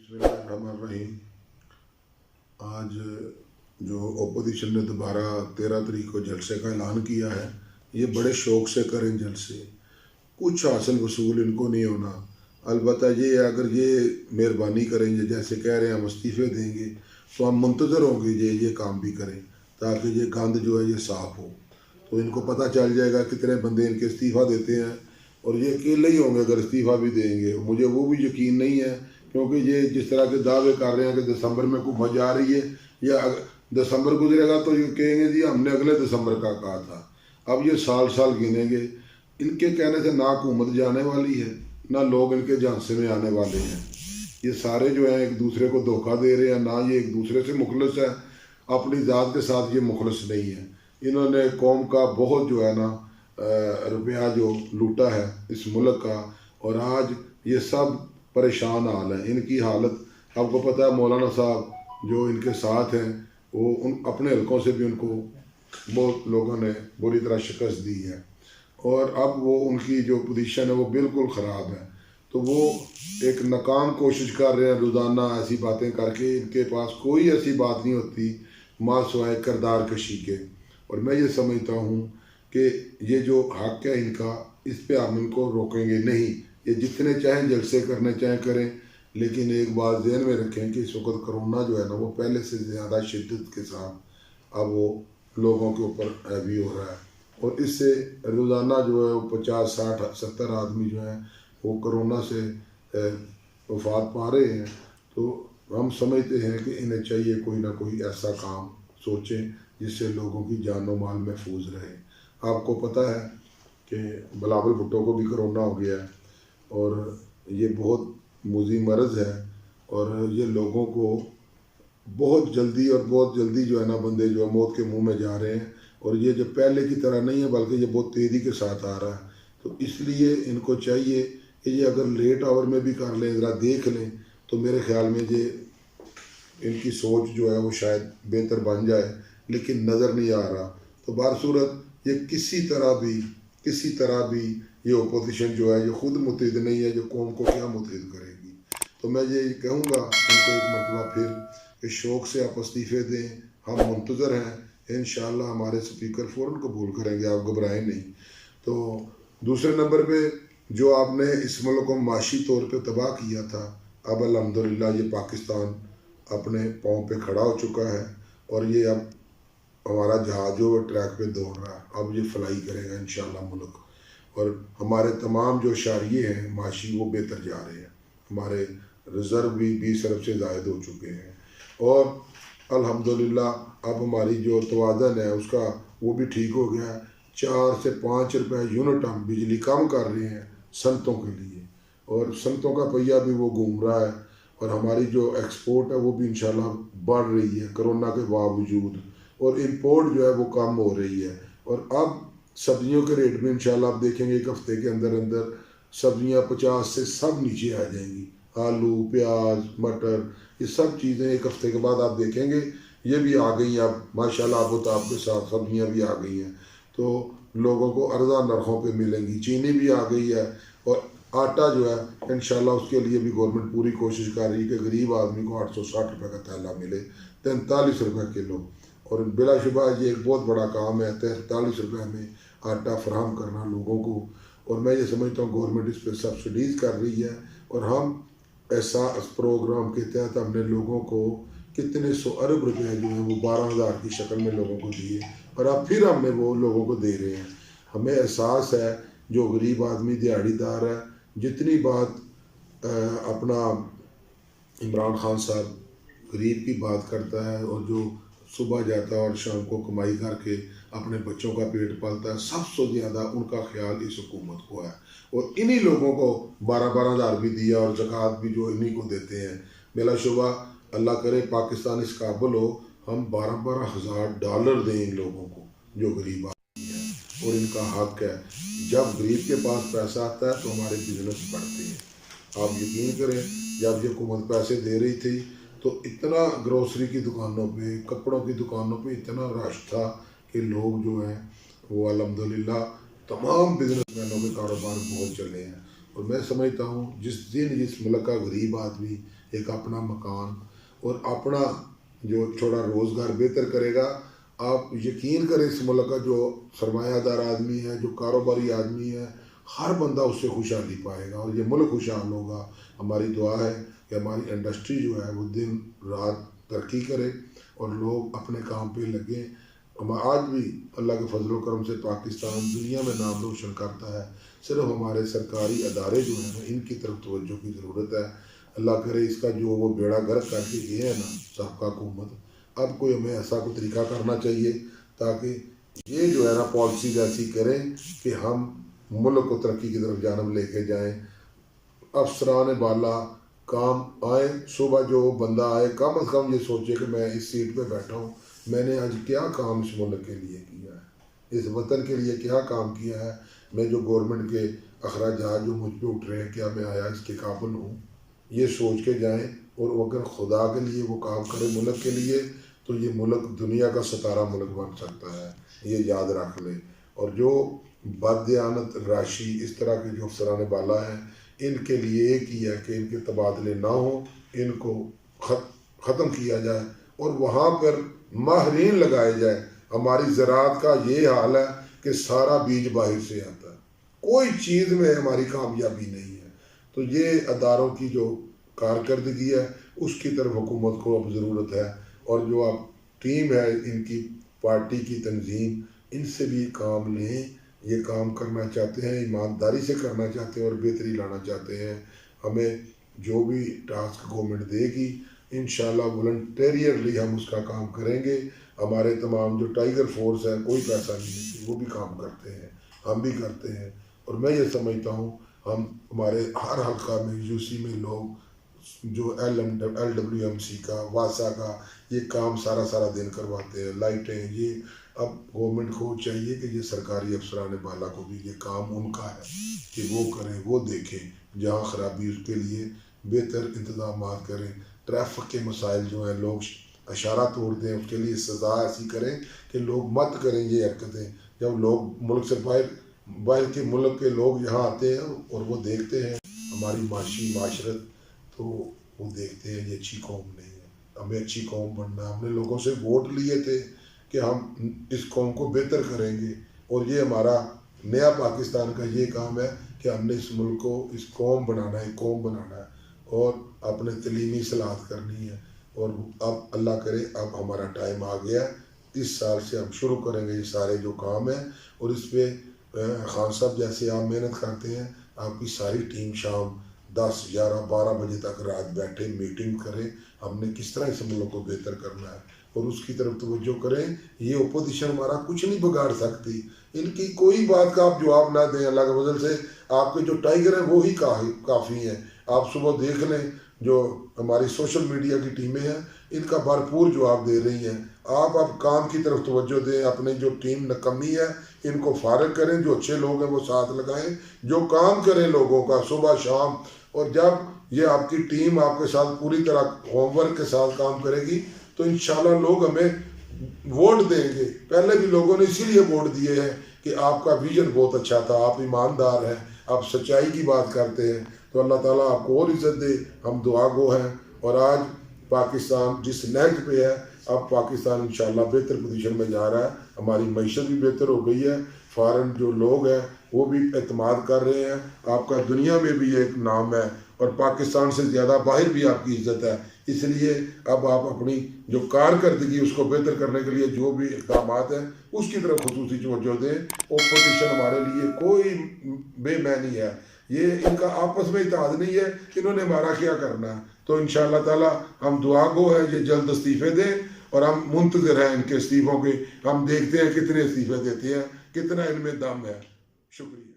बिस्मिल्लाहिर्रहमानिर्रहीम। आज जो अपोजिशन ने दोबारा 13 तारीख को जलसे का ऐलान किया है, ये बड़े शौक़ से करें जलसे, कुछ हासिल वसूल इनको नहीं होना। अलबत्ता ये अगर ये मेहरबानी करेंगे, जैसे कह रहे हैं हम इस्तीफ़े देंगे, तो हम मुंतज़र होंगे ये काम भी करें ताकि ये गंद जो है ये साफ़ हो। तो इनको पता चल जाएगा कितने बंदे इनके इस्तीफ़ा देते हैं, और ये अकेले ही होंगे अगर इस्तीफ़ा भी देंगे। मुझे वो भी यकीन नहीं है, क्योंकि ये जिस तरह के दावे कर रहे हैं कि दिसंबर में हुकूमत जा रही है, या दिसंबर गुजरेगा तो ये कहेंगे जी हमने अगले दिसंबर का कहा था। अब ये साल साल गिनेंगे। इनके कहने से ना हुकूमत जाने वाली है, ना लोग इनके झांसे में आने वाले हैं। ये सारे जो हैं एक दूसरे को धोखा दे रहे हैं, ना ये एक दूसरे से मुखलस है, अपनी ज़ात के साथ ये मुखलस नहीं है। इन्होंने कौम का बहुत जो है ना रुपया जो लूटा है इस मुल्क का, और आज ये सब परेशान हाल है। इनकी हालत आपको पता है, मौलाना साहब जो इनके साथ हैं वो उन अपने हलकों से भी उनको बहुत लोगों ने बुरी तरह शिकस्त दी है, और अब वो उनकी जो पोजीशन है वो बिल्कुल ख़राब है। तो वो एक नाकाम कोशिश कर रहे हैं रोज़ाना ऐसी बातें करके। इनके पास कोई ऐसी बात नहीं होती मासिवाए किरदार कशी के। और मैं ये समझता हूँ कि ये जो हक़ है इनका, इस पे हम इनको रोकेंगे नहीं। ये जितने चाहें जलसे करने चाहें करें, लेकिन एक बात ध्यान में रखें कि इस वक्त कोरोना जो है ना वो पहले से ज़्यादा शिद्दत के साथ अब वो लोगों के ऊपर हैवी हो रहा है, और इससे रोज़ाना जो है वो 50, 60, 70 आदमी जो हैं वो कोरोना से वफात पा रहे हैं। तो हम समझते हैं कि इन्हें चाहिए कोई ना कोई ऐसा काम सोचें जिससे लोगों की जान व माल महफूज रहे। आपको पता है कि बिलावल भुट्टो को भी कोरोना हो गया है, और ये बहुत मुज़ी मर्ज़ है, और ये लोगों को बहुत जल्दी जो है ना बंदे जो है मौत के मुंह में जा रहे हैं। और ये जो पहले की तरह नहीं है, बल्कि ये बहुत तेज़ी के साथ आ रहा है। तो इसलिए इनको चाहिए कि ये अगर लेट आवर में भी कर लें, ज़रा देख लें, तो मेरे ख़्याल में ये इनकी सोच जो है वो शायद बेहतर बन जाए, लेकिन नज़र नहीं आ रहा। तो बारसूरत ये किसी तरह भी ये अपोजिशन जो है ये खुद मुतहिद नहीं है, जो कौम को क्या मुतहिद करेगी। तो मैं ये कहूँगा इनको एक मरतबा फिर कि शौक़ से आप इस्तीफ़े दें, हम मुंतज़र हैं। इंशाअल्लाह हमारे स्पीकर फ़ौरन कबूल करेंगे, आप घबराएं नहीं। तो दूसरे नंबर पे जो आपने इस मुल्क को माशी तौर पे तबाह किया था, अब अल्हम्दुलिल्लाह ये पाकिस्तान अपने पाँव पे खड़ा हो चुका है, और ये अब हमारा जहाज जो ट्रैक पे दौड़ रहा है, अब ये फ्लाई करेगा इंशाअल्लाह मुल्क। और हमारे तमाम जो शारिये हैं माशी वो बेहतर जा रहे हैं। हमारे रिज़र्व भी 20 अरब से ज़ायद हो चुके हैं, और अल्हम्दुलिल्लाह अब हमारी जो तवाज़न है उसका वो भी ठीक हो गया है। 4 से 5 रुपए यूनिट हम बिजली कम कर रहे हैं सनतों के लिए, और सनतों का पहिया भी वो घूम रहा है, और हमारी जो एक्सपोर्ट है वो भी इंशाल्लाह बढ़ रही है कोरोना के बावजूद, और इंपोर्ट जो है वो कम हो रही है। और अब सब्जियों के रेट में इंशाल्लाह आप देखेंगे एक हफ़्ते के अंदर अंदर सब्जियां 50 से सब नीचे आ जाएंगी। आलू, प्याज, मटर, ये सब चीज़ें एक हफ़्ते के बाद आप देखेंगे ये भी आ गई हैं। अब माशाल्लाह अब के साथ सब्जियां भी आ गई हैं, तो लोगों को अर्जा नरखों पे मिलेंगी। चीनी भी आ गई है, और आटा जो है इंशाल्लाह उसके लिए भी गवर्नमेंट पूरी कोशिश कर रही है कि गरीब आदमी को 860 रुपये का थैला मिले, 43 रुपये किलो। और बिलाशुबा ये एक बहुत बड़ा काम है, 43 रुपये में आटा फराहम करना लोगों को। और मैं ये समझता हूँ गवर्नमेंट इस पर सब्सिडीज़ कर रही है, और हम ऐसा इस प्रोग्राम के तहत हमने लोगों को कितने 100 अरब रुपये जो है वो 12,000 की शक्ल में लोगों को दिए, और अब फिर हमने वो लोगों को दे रहे हैं। हमें एहसास है जो गरीब आदमी दिहाड़ीदार है, जितनी बात अपना इमरान खान साहब गरीब की बात करता है, और जो सुबह जाता है और शाम को कमाई करके अपने बच्चों का पेट पालता है, सबसे ज़्यादा उनका ख्याल इस हुकूमत को है। और इन्हीं लोगों को 12-12 हज़ार भी दिया, और ज़कात भी जो इन्हीं को देते हैं। बिलाशुबा अल्लाह करे पाकिस्तान इस काबिल हो हम 12-12 हज़ार डॉलर दें इन लोगों को जो गरीब आदमी है, और इनका हक है। जब गरीब के पास पैसा आता है तो हमारे बिजनेस बढ़ते हैं। आप यकीन करें, जब ये हुकूमत पैसे दे रही थी तो इतना ग्रोसरी की दुकानों पे, कपड़ों की दुकानों पे इतना रश था कि लोग जो हैं वो अल्हम्दुलिल्लाह तमाम बिजनेसमैनों के कारोबार बहुत चले हैं। और मैं समझता हूँ जिस दिन जिस मुल्क का गरीब आदमी ایک اپنا مکان اور اپنا جو چھوڑا روزگار بہتر کرے گا. آپ یقین کریں اس ملک کا جو سرمایہ دار آدمی ہے, جو کاروباری آدمی ہے, ہر بندہ اس سے خوشحالی پائے گا اور یہ ملک خوشحال ہوگا. ہماری دعا ہے کہ ہماری انڈسٹری جو ہے وہ دن رات ترقی کرے اور لوگ اپنے کام پہ لگیں. ہم آج بھی اللہ کے فضل و کرم سے پاکستان دنیا میں نام روشن کرتا ہے. صرف ہمارے سرکاری ادارے جو ہیں ان کی طرف توجہ کی ضرورت ہے. اللہ کرے اس کا جو وہ بیڑا غرق کر کے گئے ہیں نا سابقہ حکومت, اب کوئی ہمیں ایسا کوئی طریقہ کرنا چاہیے تاکہ یہ جو ہے نا پالیسیز ایسی کریں کہ ہم ملک کو ترقی کی طرف جانب لے کے جائیں. افسران بالا کام آئیں, صبح جو بندہ آئے کم از کم یہ سوچے کہ میں اس سیٹ پہ بیٹھا ہوں, میں نے آج کیا کام اس ملک کے لیے کیا ہے, اس وطن کے لیے کیا کام کیا ہے. میں جو گورنمنٹ کے اخراجات جو مجھ پہ اٹھ رہے ہیں کیا میں آیا اس کے قابل ہوں, یہ سوچ کے جائیں. اور اگر خدا کے لیے وہ کام کرے ملک کے لیے تو یہ ملک دنیا کا ستارہ ملک بن سکتا ہے, یہ یاد رکھ لیں. اور جو بددیانت راشی اس طرح کے جو افسران بالا ہیں ان کے لیے ایک ہی ہے کہ ان کے تبادلے نہ ہوں, ان کو ختم کیا جائے اور وہاں پر ماہرین لگائے جائے. ہماری زراعت کا یہ حال ہے کہ سارا بیج باہر سے آتا ہے, کوئی چیز میں ہماری کامیابی نہیں ہے. تو یہ اداروں کی جو کارکردگی ہے اس کی طرف حکومت کو اب ضرورت ہے. اور جو اب ٹیم ہے ان کی پارٹی کی تنظیم, ان سے بھی کام لیں. یہ کام کرنا چاہتے ہیں, ایمانداری سے کرنا چاہتے ہیں اور بہتری لانا چاہتے ہیں. ہمیں جو بھی ٹاسک گورنمنٹ دے گی انشاءاللہ والنٹیریرلی ہم اس کا کام کریں گے. ہمارے تمام جو ٹائیگر فورس ہے کوئی پیسہ نہیں دیتی, وہ بھی کام کرتے ہیں, ہم بھی کرتے ہیں. اور میں یہ سمجھتا ہوں ہمارے ہر حلقہ میں یو سی میں لوگ جو LWMC کا واسا کا یہ کام سارا دن کرواتے ہیں, لائٹیں یہ. اب گورنمنٹ کو چاہیے کہ یہ سرکاری افسران بالا کو بھی یہ کام ان کا ہے کہ وہ کریں, وہ دیکھیں جہاں خرابی اس کے لیے بہتر انتظامات کریں. ٹریفک کے مسائل جو ہیں لوگ اشارہ توڑ دیں, اس کے لیے سزا ایسی کریں کہ لوگ مت کریں یہ حرکتیں. جب لوگ ملک سے باہر کے ملک کے لوگ یہاں آتے ہیں اور وہ دیکھتے ہیں ہماری معاشرت تو وہ دیکھتے ہیں یہ اچھی قوم نہیں ہے, ہمیں اچھی قوم بننا ہے. ہم نے لوگوں سے ووٹ لیے تھے کہ ہم اس قوم کو بہتر کریں گے اور یہ ہمارا نیا پاکستان کا یہ کام ہے کہ ہم نے اس ملک کو اس قوم بنانا ہے, قوم بنانا ہے اور اپنے تعلیمی اصلاحات کرنی ہے. اور اب اللہ کرے اب ہمارا ٹائم آ گیا ہے, اس سال سے ہم شروع کریں گے یہ سارے جو کام ہیں. اور اس پہ خان صاحب جیسے آپ محنت کرتے ہیں, آپ کی ساری ٹیم شام 10, 11, 12 بجے تک رات بیٹھے میٹنگ کریں, ہم نے کس طرح اس ملک کو بہتر کرنا ہے اور اس کی طرف توجہ کریں. یہ اپوزیشن ہمارا کچھ نہیں بگاڑ سکتی, ان کی کوئی بات کا آپ جواب نہ دیں. اللہ کے فضل سے آپ کے جو ٹائیگر ہیں وہی کافی ہیں. آپ صبح دیکھ لیں جو ہماری سوشل میڈیا کی ٹیمیں ہیں ان کا بھرپور جواب دے رہی ہیں. آپ اب کام کی طرف توجہ دیں, اپنے جو ٹیم نکمی ہے ان کو فارغ کریں, جو اچھے لوگ ہیں وہ ساتھ لگائیں, جو کام کریں لوگوں کا صبح شام. اور جب یہ آپ کی ٹیم آپ کے ساتھ پوری طرح ہوم ورک کے ساتھ کام کرے گی تو انشاءاللہ لوگ ہمیں ووٹ دیں گے. پہلے بھی لوگوں نے اسی لیے ووٹ دیے ہیں کہ آپ کا ویژن بہت اچھا تھا, آپ ایماندار ہیں, آپ سچائی کی بات کرتے ہیں. تو اللہ تعالیٰ آپ کو اور عزت دے, ہم دعا گو ہیں. اور آج پاکستان جس نہج پہ ہے اب پاکستان انشاءاللہ بہتر پوزیشن میں جا رہا ہے. ہماری معیشت بھی بہتر ہو گئی ہے, فارن جو لوگ ہیں وہ بھی اعتماد کر رہے ہیں. آپ کا دنیا میں بھی ایک نام ہے اور پاکستان سے زیادہ باہر بھی آپ کی عزت ہے. اس لیے اب آپ اپنی جو کارکردگی اس کو بہتر کرنے کے لیے جو بھی اقدامات ہیں اس کی طرف خصوصی توجہ دیں. اپوزیشن ہمارے لیے کوئی بے معنی ہے, یہ ان کا آپس میں اتحاد نہیں ہے کہ انہوں نے ہمارا کیا کرنا ہے. تو انشاءاللہ تعالی ہم دعا گو ہیں یہ جلد استعفے دیں اور ہم منتظر ہیں ان کے استعفوں کے. ہم دیکھتے ہیں کتنے استعفے دیتے ہیں, کتنا ان میں دم ہے. شکریہ.